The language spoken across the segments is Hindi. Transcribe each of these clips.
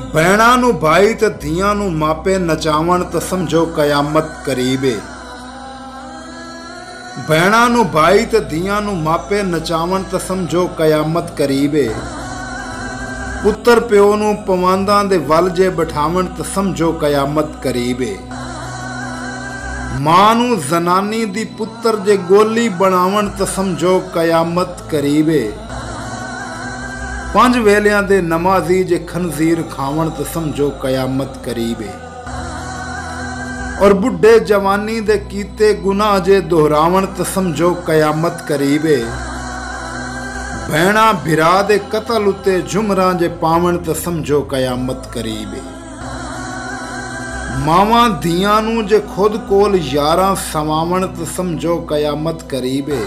भैणा नू भाई ते धियां नू मापे नचावण तो समझो कयामत करीबे। भैणा नू भाई ते धियां नू मापे नचावण तो समझो कयामत करीबे। पुत्र प्यो नू पवांदा दे वल जे बिठावण तो समझो कयामत करीबे। मां नू जनानी दी पुत्र जे गोली बनावण तो समझो कयामत करीबे। पंज वेलियां दे नमाजी जे खनजीर खावण तो समझो कयामत करीबे। और बुढ़े जवानी दे कीते गुनाह जे दोहरावण तो समझो कयामत करीबे। भैणा भिरा दे कतल उत्ते झुमरां जे पावण तो समझो कयामत करीबे। मावां धियां नू जे खुद कोल यारां समावण तो समझो कयामत करीबे।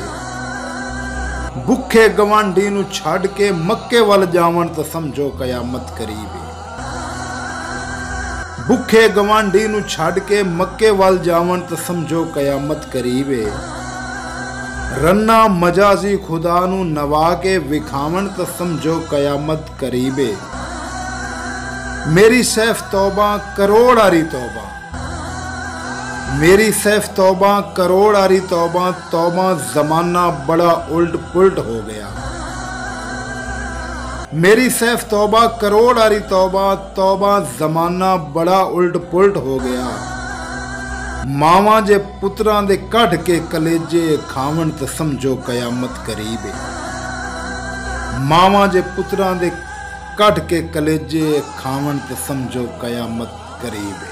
भुखे गवांडी नू छड़ के मक्के वल जावण तो समझो कयामत करीबे। भुखे गवांडी नू छड़ के मक्के वल जावण तो समझो कयामत करीबे। रन्ना मजाजी खुदा नू नवा के विखावण तो समझो कयामत करीबे। मेरी सैफ तौबा करोड़ आरी तौबा, मेरी सैफ तौबा करोड़ आरी तौबा, तौबा जमाना बड़ा उल्ट पुल्ट हो गया। मेरी सैफ तौबा करोड़ आरी तौबा, तौबा जमाना बड़ा उल्ट पुल्ट हो गया। मावां जे पुत्रां दे कढ़ के कलेजे खावण तो समझो कयामत करीबे। मावां जे पुत्रां दे कढ़ के कलेजे खावण तो समझो कयामत करीबे।